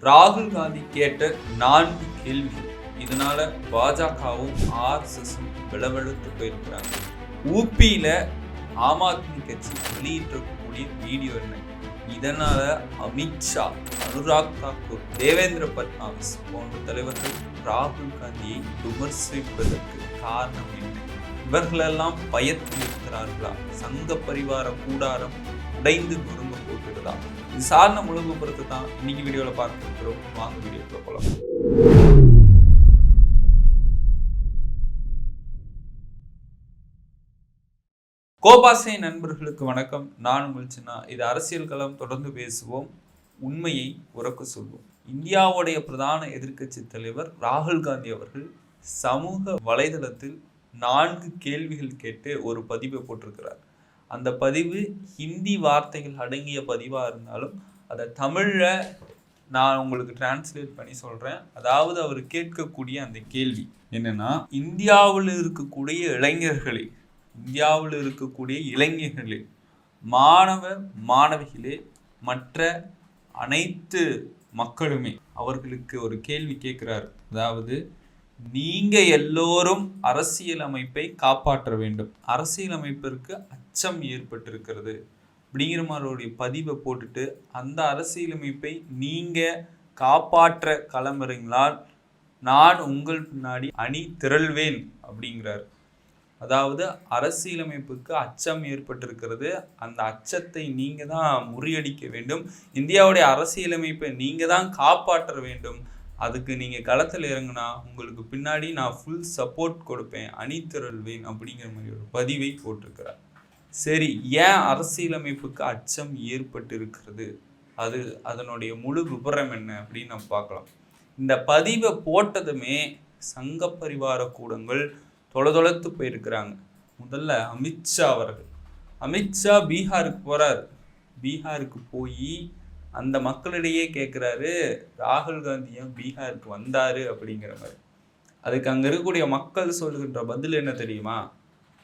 ராகுல் காந்தி கேட்ட 4 கேள்விகள். இதனால பாஜகவும் ஆர்எஸ்எஸும் விளவெழுத்து போயிருக்கிறாங்க. ஊபியில ஆம் ஆத்மி கட்சி வெளியிட்டிருக்கக்கூடிய வீடியோ என்ன? இதனால அமித்ஷா, அனுராக் தாக்கூர், தேவேந்திர பட்னாவிஸ் போன்ற தலைவர்கள் ராகுல் காந்தியை விமர்சிப்பதற்கு காரணம் என்ன? இவர்களெல்லாம் பயத்தில் இருக்கிறார்களா? சங்க பரிவார கூடாரம் உடைந்து நொறுங்க போகிறதா? இது சார்ந்த முழு விபரத்தை தான் இன்னைக்கு வீடியோல பார்க்க இருக்கிறோம். வாங்க வீடியோக்குள்ள போலாம். கோபாசை நண்பர்களுக்கு வணக்கம். நான் உங்கள் சின்ன. இது அரசியல் களம். தொடர்ந்து பேசுவோம், உண்மையை உறக்க சொல்வோம். இந்தியாவுடைய பிரதான எதிர்க்கட்சி தலைவர் ராகுல் காந்தி அவர்கள் சமூக வலைதளத்தில் 4 கேள்விகள் கேட்டு ஒரு பதிவை போட்டிருக்கிறார். அந்த பதிவு ஹிந்தி வார்த்தைகள் அடங்கிய பதிவாக இருந்தாலும் அதை தமிழில் நான் உங்களுக்கு டிரான்ஸ்லேட் பண்ணி சொல்கிறேன். அதாவது அவர் கேட்கக்கூடிய அந்த கேள்வி என்னன்னா, இந்தியாவில் இருக்கக்கூடிய இளைஞர்களே, மாணவ மாணவிகளே, மற்ற அனைத்து மக்களுமே அவர்களுக்கு ஒரு கேள்வி கேட்கிறார். அதாவது, நீங்க எல்லோரும் அரசியலமைப்பை காப்பாற்ற வேண்டும், அரசியலமைப்பிற்கு அச்சம் ஏற்பட்டிருக்கிறது அப்படிங்கிற மாதிரி பதிவை போட்டுட்டு, அந்த அரசியலமைப்பை நீங்க காப்பாற்ற களமிறங்கினால் நான் உங்கள் பின்னாடி அணி திரள்வேன் அப்படிங்கிறார். அதாவது அரசியலமைப்புக்கு அச்சம் ஏற்பட்டிருக்கிறது, அந்த அச்சத்தை நீங்க தான் முறியடிக்க வேண்டும், இந்தியாவுடைய அரசியலமைப்பை நீங்க தான் காப்பாற்ற வேண்டும், அதுக்கு நீங்கள் களத்தில் இறங்குனா உங்களுக்கு பின்னாடி நான் ஃபுல் சப்போர்ட் கொடுப்பேன், அணி திரள்வேன் அப்படிங்கிற மாதிரி ஒரு பதிவை போட்டிருக்கிறார். சரி, ஏன் அரசியலமைப்புக்கு அச்சம் ஏற்பட்டு இருக்கிறது, அதனுடைய முழு விபரம் என்ன அப்படின்னு நம்ம பார்க்கலாம். இந்த பதிவை போட்டதுமே சங்க பரிவார கூடங்கள் தொலைத்து போயிருக்கிறாங்க. முதல்ல அமித்ஷா பீகாருக்கு போகிறார். பீகாருக்கு போய் அந்த மக்களிடையே கேட்குறாரு, ராகுல் காந்தி ஏன் பீகாருக்கு வந்தார் அப்படிங்கிற மாதிரி. அதுக்கு அங்கே இருக்கக்கூடிய மக்கள் சொல்லுகின்ற பதில் என்ன தெரியுமா?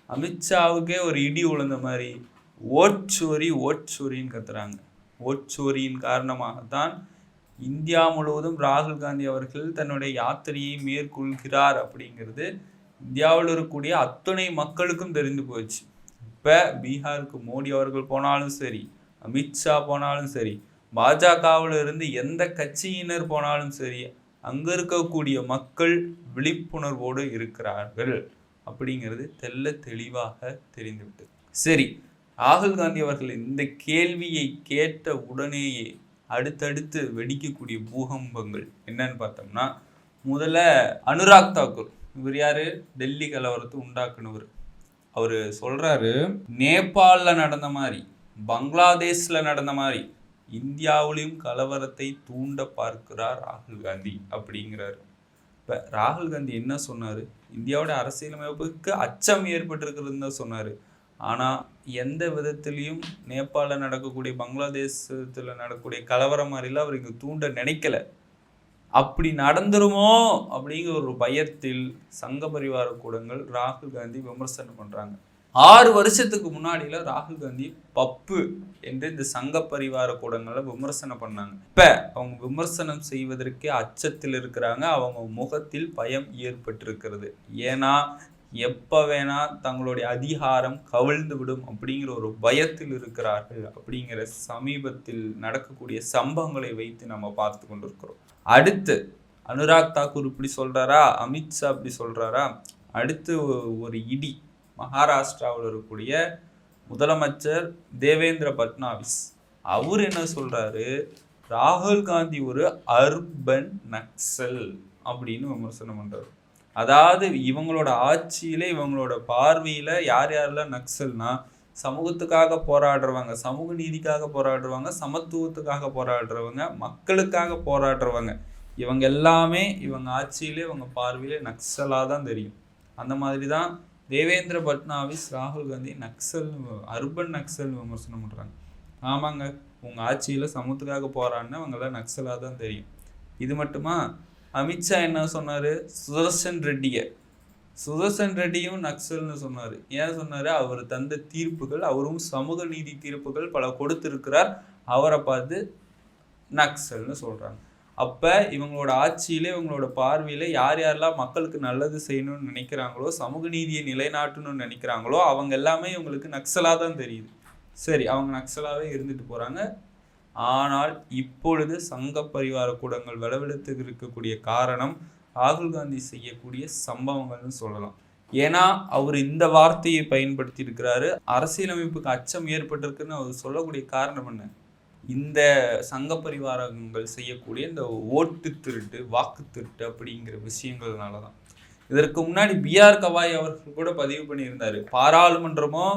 அமித்ஷாவுக்கே ஒரு இடி உழுந்த மாதிரி ஓட்சோரின்னு கத்துறாங்க. ஓட்சோரியின் காரணமாகத்தான் இந்தியா முழுவதும் ராகுல் காந்தி அவர்கள் தன்னுடைய யாத்திரையை மேற்கொள்கிறார் அப்படிங்கிறது இந்தியாவில் இருக்கக்கூடிய அத்தனை மக்களுக்கும் தெரிந்து போச்சு. இப்போ பீகாருக்கு மோடி அவர்கள் போனாலும் சரி, அமித்ஷா போனாலும் சரி, பாஜகவில் இருந்து எந்த கட்சியினர் போனாலும் சரி, அங்கே இருக்கக்கூடிய மக்கள் விழிப்புணர்வோடு இருக்கிறார்கள் அப்படிங்கிறது தெளிவாக தெரிந்துவிட்டது. சரி, ராகுல் காந்தி அவர்கள் இந்த கேள்வியை கேட்ட உடனேயே அடுத்தடுத்து வெடிக்கக்கூடிய பூகம்பங்கள் என்னன்னு பார்த்தோம்னா, முதல்ல அனுராக் தாக்கூர், இவர் யாரு? டெல்லி கலவரத்தை உண்டாக்குனவர். அவர் சொல்றாரு, நேபாளில் நடந்த மாதிரி, பங்களாதேஷில் நடந்த மாதிரி இந்தியாவிலையும் கலவரத்தை தூண்ட பார்க்கிறார் ராகுல் காந்தி அப்படிங்கிறாரு. இப்போ ராகுல் காந்தி என்ன சொன்னார்? இந்தியாவோட அரசியலமைப்புக்கு அச்சம் ஏற்பட்டிருக்கிறதுன்னு தான் சொன்னார். ஆனால் எந்த விதத்திலையும் நேபாளில் நடக்கக்கூடிய, பங்களாதேஷத்தில் நடக்கக்கூடிய கலவரம் மாதிரிலாம் அவர் இங்கே தூண்ட நினைக்கல. அப்படி நடந்துருமோ அப்படிங்கிற ஒரு பயத்தில் சங்க பரிவார கூடங்கள் ராகுல் காந்தி விமர்சனம் பண்ணுறாங்க. 6 வருஷத்துக்கு முன்னாடியில ராகுல் காந்தி பப்பு என்று இந்த சங்க பரிவார கூடங்களை விமர்சனம் பண்ணாங்க. இப்ப அவங்க விமர்சனம் செய்வதற்கே அச்சத்தில் இருக்கிறாங்க. அவங்க முகத்தில் பயம் ஏற்பட்டிருக்கிறது. ஏன்னா எப்ப வேணா தங்களுடைய அதிகாரம் கவிழ்ந்து விடும் அப்படிங்கிற ஒரு பயத்தில் இருக்கிறார்கள் அப்படிங்கிற சமீபத்தில் நடக்கக்கூடிய சம்பவங்களை வைத்து நம்ம பார்த்து கொண்டிருக்கிறோம். அடுத்து அனுராக் தாக்கூர் இப்படி சொல்றாரா, அமித்ஷா இப்படி சொல்றாரா, அடுத்து ஒரு இடி. மகாராஷ்டிராவில் இருக்கக்கூடிய முதலமைச்சர் தேவேந்திர பட்னாவிஸ் அவர் என்ன சொல்றாரு? ராகுல் காந்தி ஒரு அர்பன் நக்சல் அப்படின்னு விமர்சனம் பண்றாரு. அதாவது இவங்களோட ஆட்சியில, இவங்களோட பார்வையில யாரெல்லாம் நக்சல்னா, சமூகத்துக்காக போராடுறவங்க, சமூக நீதிக்காக போராடுறவங்க, சமத்துவத்துக்காக போராடுறவங்க, மக்களுக்காக போராடுறவங்க, இவங்க எல்லாமே இவங்க ஆட்சியில, இவங்க பார்வையில நக்சலா தான் தெரியும். அந்த மாதிரி தான் தேவேந்திர பட்னாவிஸ் ராகுல் காந்தி அர்பன் நக்சல் விமர்சனம் பண்ணுறாங்க. ஆமாங்க, உங்கள் ஆட்சியில் சமூகத்துக்காக போகிறான்னு அவங்களாம் நக்சலாக தான் தெரியும். இது மட்டுமா? அமித்ஷா என்ன சொன்னார்? சுதர்சன் ரெட்டியும் நக்சல்னு சொன்னார். ஏன் சொன்னார்? அவர் தந்த தீர்ப்புகள், அவரும் சமூக நீதி தீர்ப்புகள் பல கொடுத்திருக்கிறார், அவரை பார்த்து நக்சல்னு சொல்கிறாங்க. அப்ப இவங்களோட ஆட்சியில இவங்களோட பார்வையில யார் யாரெல்லாம் மக்களுக்கு நல்லது செய்யணும்னு நினைக்கிறாங்களோ, சமூக நீதியை நிலைநாட்டணும்னு நினைக்கிறாங்களோ அவங்க எல்லாமே இவங்களுக்கு நக்சலா தான் தெரியுது. சரி, அவங்க நக்சலாவே இருந்துட்டு போறாங்க. ஆனால் இப்பொழுது சங்க பரிவார கூடங்கள் விளவெடுத்து இருக்கக்கூடிய காரணம் ராகுல் காந்தி செய்யக்கூடிய சம்பவங்கள்னு சொல்லலாம். ஏன்னா அவர் இந்த வார்த்தையை பயன்படுத்தி இருக்கிறாரு. அரசியலமைப்புக்கு அச்சம் ஏற்பட்டிருக்குன்னு அவர் சொல்லக்கூடிய காரணம் என்ன? இந்த சங்க பரிவாரங்கள் செய்யக்கூடிய இந்த ஓட்டு திருட்டு, வாக்கு திருட்டு அப்படிங்கிற விஷயங்கள்னால தான். இதற்கு முன்னாடி BR கவாய் அவர்கள் கூட பதிவு பண்ணியிருந்தாரு, பாராளுமன்றமோ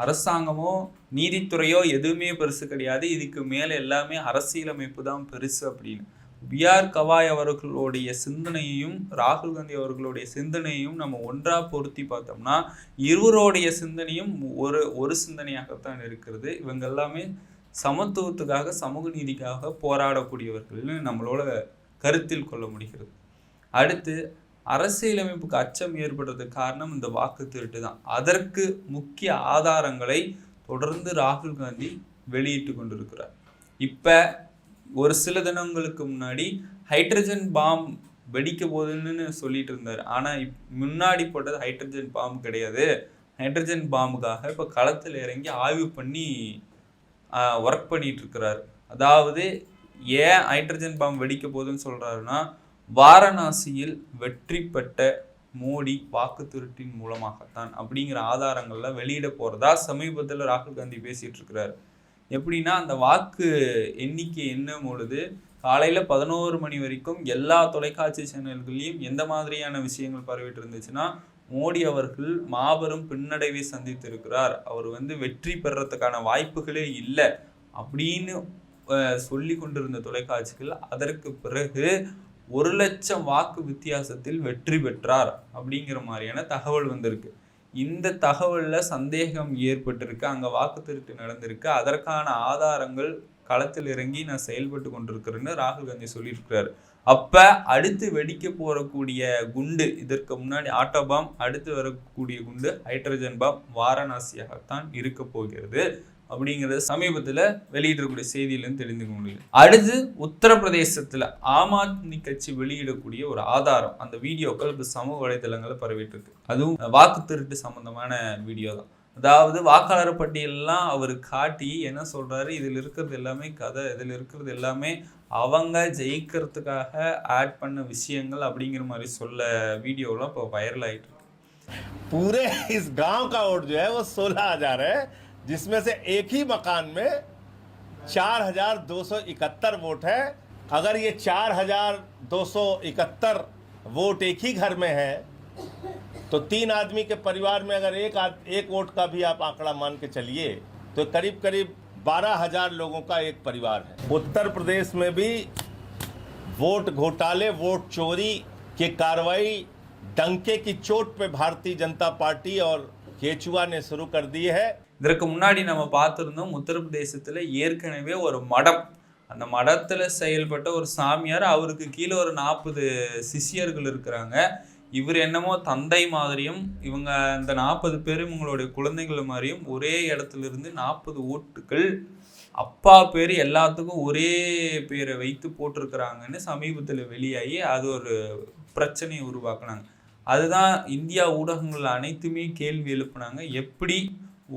அரசாங்கமோ நீதித்துறையோ எதுவுமே பெருசு கிடையாது, இதுக்கு மேல எல்லாமே அரசியலமைப்பு தான் பெருசு அப்படின்னு. BR கவாய் அவர்களுடைய சிந்தனையையும் ராகுல் காந்தி அவர்களுடைய சிந்தனையும் நம்ம ஒன்றா பொருத்தி பார்த்தோம்னா இருவருடைய சிந்தனையும் ஒரு சிந்தனையாகத்தான் இருக்கிறது. இவங்க எல்லாமே சமத்துவத்துக்காக, சமூக நீதிக்காக போராடக்கூடியவர்கள்னு நம்மளோட கருத்தில் கொள்ள முடிகிறது. அடுத்து, அரசியலமைப்புக்கு அச்சம் ஏற்படுறதுக்கு காரணம் இந்த வாக்கு திருட்டு தான். அதற்கு முக்கிய ஆதாரங்களை தொடர்ந்து ராகுல் காந்தி வெளியிட்டு கொண்டிருக்கிறார். இப்ப ஒரு சில தினங்களுக்கு முன்னாடி ஹைட்ரஜன் பாம் வெடிக்க போகுதுன்னு சொல்லிட்டு இருந்தார். ஆனா முன்னாடி போட்டது ஹைட்ரஜன் பாம்பு கிடையாது. ஹைட்ரஜன் பாம்புக்காக இப்ப களத்தில் இறங்கி ஆய்வு பண்ணி ஒர்க் பண்ணிட்டு இருக்கிறாரு. அதாவது ஏன் ஹைட்ரஜன் பாம்பு வெடிக்க போகுதுன்னு சொல்றாருன்னா, வாரணாசியில் வெற்றி பெற்ற மோடி வாக்கு திருட்டின் மூலமாகத்தான் அப்படிங்கிற ஆதாரங்கள்ல வெளியிட போறதா சமீபத்தில் ராகுல் காந்தி பேசிட்டு இருக்கிறாரு. எப்படின்னா, அந்த வாக்கு எண்ணிக்கை என்னும் பொழுது காலையில 11 மணி வரைக்கும் எல்லா தொலைக்காட்சி சேனல்களையும் எந்த மாதிரியான விஷயங்கள் பரவிட்டு இருந்துச்சுன்னா, மோடி அவர்கள் மாபெரும் பின்னடைவை சந்தித்து இருக்கிறார், அவர் வெற்றி பெறறதுக்கான வாய்ப்புகளே இல்லை அப்படின்னு சொல்லி கொண்டிருந்த தொலைக்காட்சிகள் அதற்கு பிறகு 1,00,000 வாக்கு வித்தியாசத்தில் வெற்றி பெற்றார் அப்படிங்கிற மாதிரியான தகவல் வந்திருக்கு. இந்த தகவல்ல சந்தேகம் ஏற்பட்டிருக்கு, அங்க வாக்கு திருட்டு நடந்திருக்கு, அதற்கான ஆதாரங்கள் களத்தில் இறங்கி நான் செயல்பட்டு கொண்டிருக்கிறேன்னு ராகுல் காந்தி சொல்லியிருக்கிறாரு. அப்ப அடுத்து வெடிக்க போறக்கூடிய குண்டு, இதற்கு முன்னாடி ஆட்டோ பாம், அடுத்து வரக்கூடிய குண்டு ஹைட்ரஜன் பாம் வாரணாசியாகத்தான் இருக்க போகிறது அப்படிங்கிறது சமீபத்துல வெளியிடக்கூடிய செய்தியிலிருந்து தெரிந்துக்க முடியும். அடுத்து உத்தரப்பிரதேசத்துல ஆம் ஆத்மி கட்சி வெளியிடக்கூடிய ஒரு ஆதாரம், அந்த வீடியோக்கள் இப்ப சமூக வலைதளங்கள்ல பரவிட்டு இருக்கு. அதுவும் வாக்கு திருட்டு சம்பந்தமான வீடியோ தான். அதாவது வாக்காளர் பட்டியலாம் அவர் காட்டி என்ன சொல்றாரு, இதில் இருக்கிறது எல்லாமே கதை, இதில் இருக்கிறது எல்லாமே அவங்க ஜெயிக்கிறதுக்காக ஆட் பண்ண விஷயங்கள் அப்படிங்கிற மாதிரி சொல்ல வீடியோலாம் இப்போ வைரல் ஆயிட்டு இருக்கு. पूरे इस गांव का वोट जो है वो 16,000 है, जिसमें से एक ही मकान में 4,271 वोट है। अगर ये 4,271 वोट एक ही घर में है तो 3 आदमी के परिवार में अगर एक वोट का भी आप आंकड़ा मान के चलिए तो करीब करीब 12,000 लोगों का एक परिवार है। उत्तर प्रदेश में भी वोट घोटाले, वोट चोरी की कार्रवाई डंके की चोट पे भारतीय जनता पार्टी और केचुआ ने शुरू कर दी है। இதற்கு முன்னாடி நம்ம பார்த்திருந்தோம், உத்தரப்பிரதேசத்துல ஏற்கனவே ஒரு மடம், அந்த மடத்துல செயல்பட்ட ஒரு சாமியார், அவருக்கு கீழே ஒரு 40 சிஷியர்கள் இருக்கிறாங்க. இவர் என்னமோ தந்தை மாதிரியும் இவங்க இந்த 40 பேரும் இவங்களுடைய குழந்தைகள் மாதிரியும் ஒரே இடத்துல இருந்து 40 ஓட்டுகள் அப்பா பேர் எல்லாத்துக்கும் ஒரே பேரை வைத்து போட்டிருக்கிறாங்கன்னு சமீபத்தில் வெளியாகி அது ஒரு பிரச்சனையை உருவாக்குனாங்க. அதுதான் இந்தியா ஊடகங்கள் அனைத்துமே கேள்வி எழுப்புனாங்க, எப்படி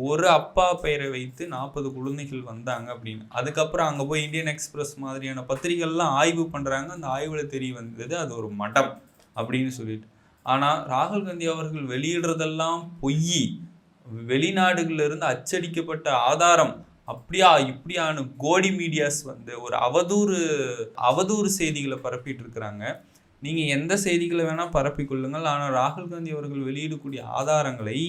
ஒரு அப்பா பெயரை வைத்து 40 குழந்தைகள் வந்தாங்க அப்படின்னு. அதுக்கப்புறம் அங்கே போய் இந்தியன் எக்ஸ்பிரஸ் மாதிரியான பத்திரிகைகள்லாம் ஆய்வு பண்ணுறாங்க. அந்த ஆய்வில் தெரிய வந்தது அது ஒரு மடம் அப்படின்னு சொல்லிட்டு. ஆனால் ராகுல் காந்தி அவர்கள் வெளியிடுறதெல்லாம் பொய், வெளிநாடுகளிலிருந்து அச்சடிக்கப்பட்ட ஆதாரம், அப்படியா இப்படியான கோடி மீடியாஸ் ஒரு அவதூறு செய்திகளை பரப்பிட்டு இருக்கிறாங்க. நீங்கள் எந்த செய்திகளை வேணால் பரப்பிக்கொள்ளுங்கள், ஆனால் ராகுல் காந்தி அவர்கள் வெளியிடக்கூடிய ஆதாரங்களை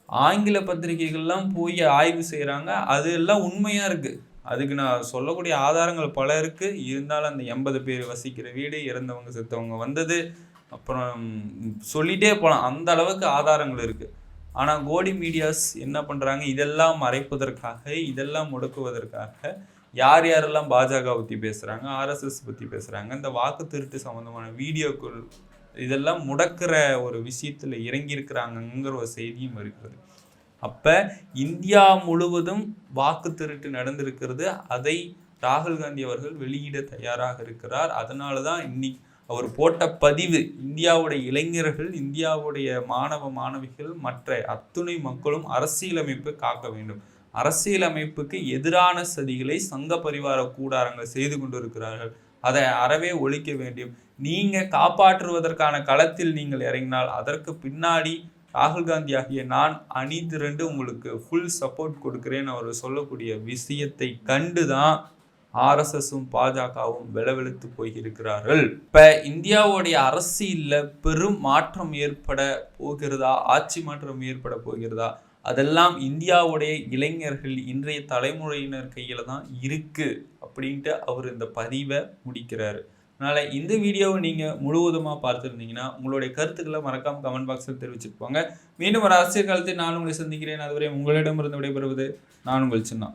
ஆங்கில பத்திரிகைகள்லாம் போய் ஆய்வு செய்கிறாங்க. அது எல்லாம் உண்மையாக இருக்குது. அதுக்கு நான் சொல்லக்கூடிய ஆதாரங்கள் பல இருக்குது. இருந்தாலும் அந்த 80 பேர் வசிக்கிற வீடு, இறந்தவங்க செத்தவங்க வந்தது, அப்புறம் சொல்லிகிட்டே போகலாம், அந்த அளவுக்கு ஆதாரங்கள் இருக்குது. ஆனால் கோடி மீடியாஸ் என்ன பண்ணுறாங்க, இதெல்லாம் மறைப்பதற்காக, இதெல்லாம் முடக்குவதற்காக யார் யாரெல்லாம் பாஜக பற்றி பேசுகிறாங்க, ஆர்எஸ்எஸ் பற்றி பேசுகிறாங்க, இந்த வாக்கு திருட்டு சம்மந்தமான வீடியோக்கள் இதெல்லாம் முடக்கிற ஒரு விஷயத்தில் இறங்கியிருக்கிறாங்கங்கிற ஒரு செய்தியும் இருக்கிறது. அப்போ இந்தியா முழுவதும் வாக்கு திருட்டு நடந்திருக்கிறது. அதை ராகுல் காந்தி அவர்கள் வெளியிட தயாராக இருக்கிறார். அதனால தான் இன்னைக்கு அவர் போட்ட பதிவு, இந்தியாவுடைய இளைஞர்கள், இந்தியாவுடைய மாணவ மாணவிகள், மற்ற அத்துணை மக்களும் அரசியலமைப்பை காக்க வேண்டும். அரசியலமைப்புக்கு எதிரான சதிகளை சங்க பரிவார கூடாரங்கள் செய்து கொண்டிருக்கிறார்கள். அதை அறவே ஒழிக்க வேண்டும். நீங்க காப்பாற்றுவதற்கான களத்தில் நீங்கள் இறங்கினால் அதற்கு பின்னாடி ராகுல் காந்தி ஆகிய நான் அணி திரண்டு உங்களுக்கு ஃபுல் சப்போர்ட் கொடுக்கிறேன்னு அவர் சொல்லக்கூடிய விஷயத்தை கண்டுதான் ஆர்எஸ்எஸும் பாஜகவும் விளவெழுத்து போயிருக்கிறார்கள். இப்ப இந்தியாவுடைய அரசியல்ல பெரும் மாற்றம் ஏற்பட போகிறதா, ஆட்சி மாற்றம் ஏற்பட போகிறதா, அதெல்லாம் இந்தியாவுடைய இளைஞர்கள், இன்றைய தலைமுறையினர் கையில தான் இருக்கு அப்படின்ட்டு அவர் இந்த பதிவை முடிக்கிறாரு. அதனால இந்த வீடியோவை நீங்க முழுவதுமா பார்த்துருந்தீங்கன்னா உங்களுடைய கருத்துக்களை மறக்காம கமெண்ட் பாக்ஸில் தெரிவிச்சுட்டு போங்க. மீண்டும் ஒரு அரசியல் காலத்தில் நான் உங்களை சந்திக்கிறேன். அதுவரை உங்களிடமிருந்து விடைபெறுவது நான் உங்கள் சின்ன.